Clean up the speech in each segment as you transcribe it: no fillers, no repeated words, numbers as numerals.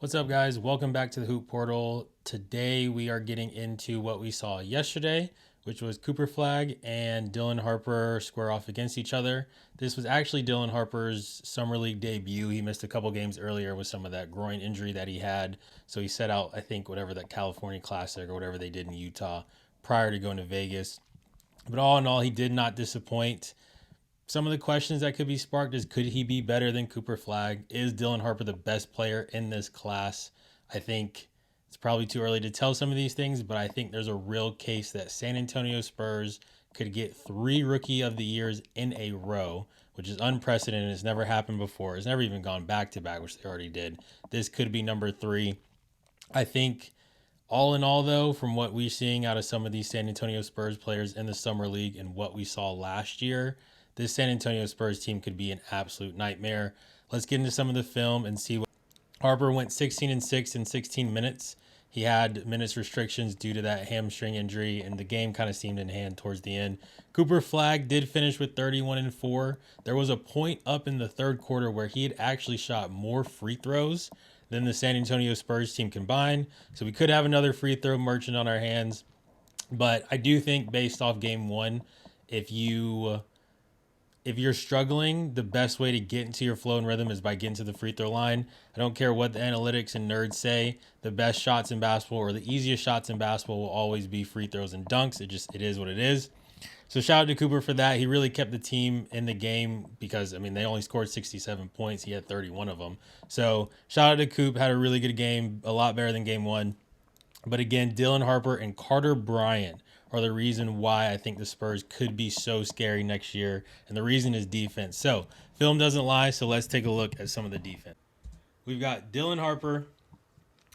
What's up, guys? Welcome back to the Hoop Portal. Today we are getting into what we saw yesterday, which was Cooper Flagg and Dylan Harper square off against each other. This was actually Dylan Harper's Summer League debut. He missed a couple games earlier with some of that groin injury that he had. So he set out, I think, whatever that California Classic or whatever they did in Utah prior to going to Vegas. But all in all, he did not disappoint. Some of the questions that could be sparked is, could he be better than Cooper Flagg? Is Dylan Harper the best player in this class? I think it's probably too early to tell some of these things, but I think there's a real case that San Antonio Spurs could get 3 Rookie of the Years in a row, which is unprecedented. It's never happened before. It's never even gone back to back, which they already did. This could be number 3. I think all in all, though, from what we're seeing out of some of these San Antonio Spurs players in the Summer League and what we saw last year, this San Antonio Spurs team could be an absolute nightmare. Let's get into some of the film and see what Harper went 16 and 6 in 16 minutes. He had minutes restrictions due to that hamstring injury, and the game kind of seemed in hand towards the end. Cooper Flagg did finish with 31 and 4. There was a point up in the third quarter where he had actually shot more free throws than the San Antonio Spurs team combined. So we could have another free throw merchant on our hands. But I do think, based off game one, if you're struggling, the best way to get into your flow and rhythm is by getting to the free throw line. I don't care what the analytics and nerds say. The best shots in basketball, or the easiest shots in basketball, will always be free throws and dunks. It is what it is. So shout out to Cooper for that. He really kept the team in the game because, I mean, they only scored 67 points. He had 31 of them. So shout out to Coop. Had a really good game, a lot better than game one. But again, Dylan Harper and Carter Bryant are the reason why I think the Spurs could be so scary next year. And the reason is defense. So film doesn't lie. So let's take a look at some of the defense. We've got Dylan Harper,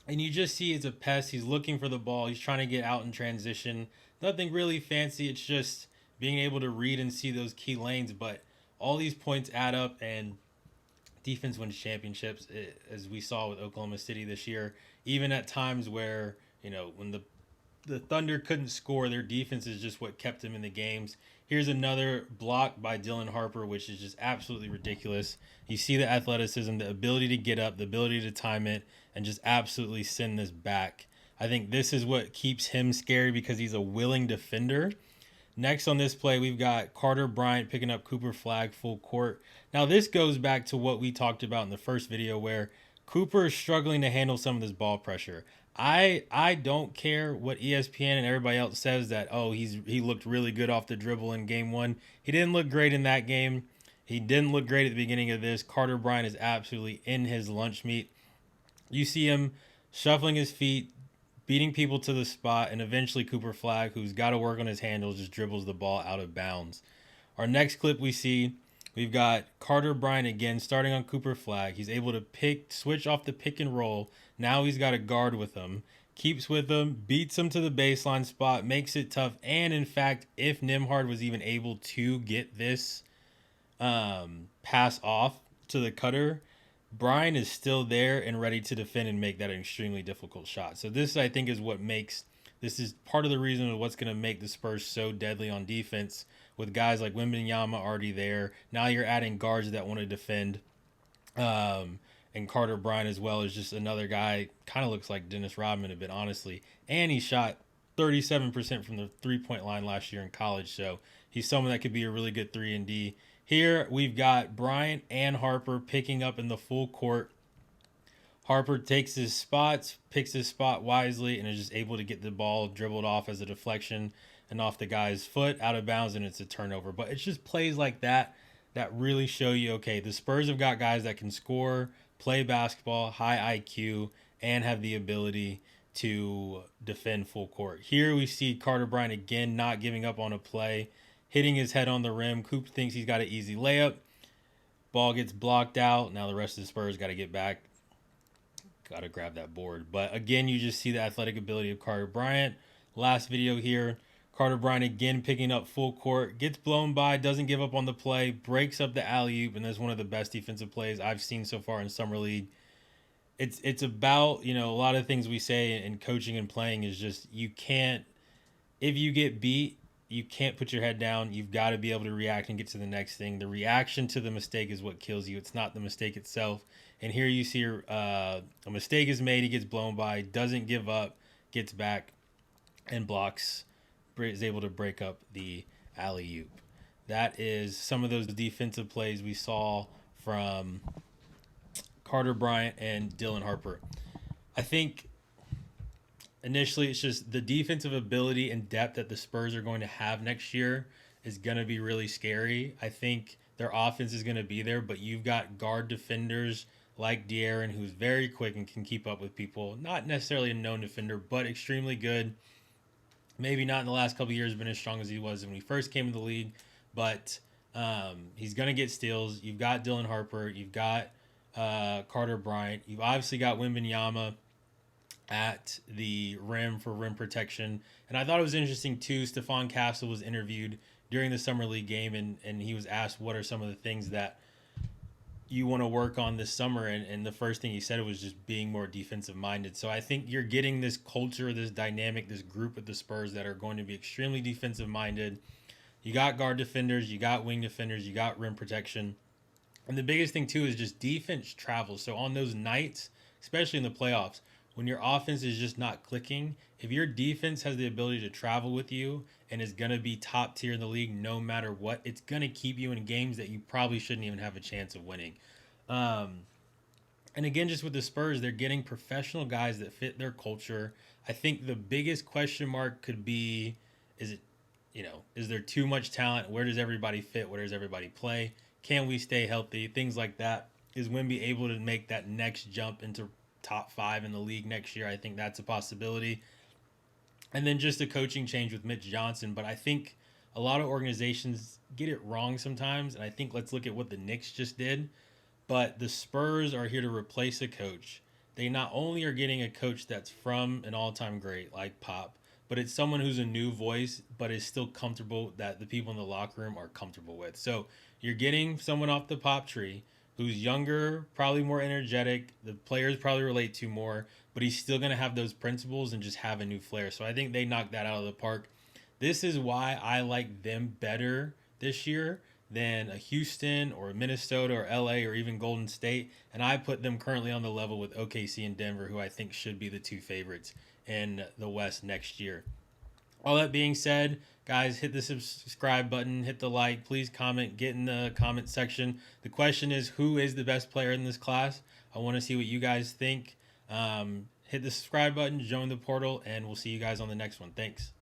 and you just see he's a pest. He's looking for the ball. He's trying to get out in transition. Nothing really fancy. It's just being able to read and see those key lanes. But all these points add up, and defense wins championships, as we saw with Oklahoma City this year. Even at times where, when the Thunder couldn't score, their defense is just what kept them in the games. Here's another block by Dylan Harper, which is just absolutely ridiculous. You see the athleticism, the ability to get up, the ability to time it, and just absolutely send this back. I think this is what keeps him scary because he's a willing defender. Next on this play, we've got Carter Bryant picking up Cooper Flagg full court. Now, this goes back to what we talked about in the first video where Cooper is struggling to handle some of this ball pressure. I don't care what ESPN and everybody else says that, he looked really good off the dribble in game one. He didn't look great in that game. He didn't look great at the beginning of this. Carter Bryant is absolutely in his lunch meat. You see him shuffling his feet, beating people to the spot, and eventually Cooper Flagg, who's got to work on his handles, just dribbles the ball out of bounds. Our next clip we see, we've got Carter Bryant again starting on Cooper Flagg. He's able to switch off the pick and roll. Now he's got a guard with him. Keeps with him, beats him to the baseline spot, makes it tough. And in fact, if Nembhard was even able to get this pass off to the cutter, Brian is still there and ready to defend and make that an extremely difficult shot. So this, I think, is this is part of the reason of what's going to make the Spurs so deadly on defense with guys like Wembanyama already there. Now you're adding guards that want to defend. And Carter Bryant as well is just another guy, kind of looks like Dennis Rodman a bit, honestly. And he shot 37% from the three-point line last year in college. So he's someone that could be a really good 3-and-D. Here we've got Bryant and Harper picking up in the full court. Harper takes his spots, picks his spot wisely, and is just able to get the ball dribbled off as a deflection and off the guy's foot, out of bounds, and it's a turnover. But it's just plays like that really show you, okay, the Spurs have got guys that can score, play basketball, high IQ, and have the ability to defend full court. Here we see Carter Bryant again not giving up on a play, hitting his head on the rim. Coop thinks he's got an easy layup. Ball gets blocked out. Now the rest of the Spurs got to get back. Got to grab that board. But again, you just see the athletic ability of Carter Bryant. Last video here, Carter Bryant again picking up full court. Gets blown by, doesn't give up on the play, breaks up the alley-oop, and that's one of the best defensive plays I've seen so far in Summer League. It's about, a lot of things we say in coaching and playing is just you can't, if you get beat, you can't put your head down. You've got to be able to react and get to the next thing. The reaction to the mistake is what kills you. It's not the mistake itself. And here you see a mistake is made. He gets blown by, doesn't give up, gets back and blocks, is able to break up the alley oop. That is some of those defensive plays we saw from Carter Bryant and Dylan Harper. I think initially it's just the defensive ability and depth that the Spurs are going to have next year is going to be really scary. I think their offense is going to be there, but you've got guard defenders like De'Aaron, who's very quick and can keep up with people. Not necessarily a known defender, but extremely good. Maybe not in the last couple of years been as strong as he was when he first came to the league, but he's going to get steals. You've got Dylan Harper. You've got Carter Bryant. You've obviously got Wembanyama at the rim for rim protection. And I thought it was interesting too. Stephon Castle was interviewed during the summer league game, and he was asked what are some of the things that you want to work on this summer, and the first thing he said was just being more defensive minded. So I think you're getting this culture, this dynamic, this group of the Spurs that are going to be extremely defensive minded. You got guard defenders, you got wing defenders, you got rim protection. And the biggest thing too is just defense travels. So on those nights, especially in the playoffs, when your offense is just not clicking, if your defense has the ability to travel with you and is going to be top tier in the league no matter what, it's going to keep you in games that you probably shouldn't even have a chance of winning. Um, and again, just with the Spurs, they're getting professional guys that fit their culture. I think the biggest question mark could be, is it, is there too much talent? Where does everybody fit? Where does everybody play? Can we stay healthy? Things like that. Is Wemby able to make that next jump into top 5 in the league next year? I think that's a possibility. And then just a coaching change with Mitch Johnson. But I think a lot of organizations get it wrong sometimes. And I think let's look at what the Knicks just did. But the Spurs are here to replace a coach. They not only are getting a coach that's from an all-time great like Pop, but it's someone who's a new voice, but is still comfortable, that the people in the locker room are comfortable with. So you're getting someone off the Pop tree who's younger, probably more energetic. The players probably relate to more, but he's still going to have those principles and just have a new flair. So I think they knocked that out of the park. This is why I like them better this year than a Houston or Minnesota or LA or even Golden State. And I put them currently on the level with OKC and Denver, who I think should be the two favorites in the West next year. All that being said, guys, hit the subscribe button, hit the like, please comment, get in the comment section. The question is, who is the best player in this class? I want to see what you guys think. Hit the subscribe button, join the portal, and we'll see you guys on the next one. Thanks.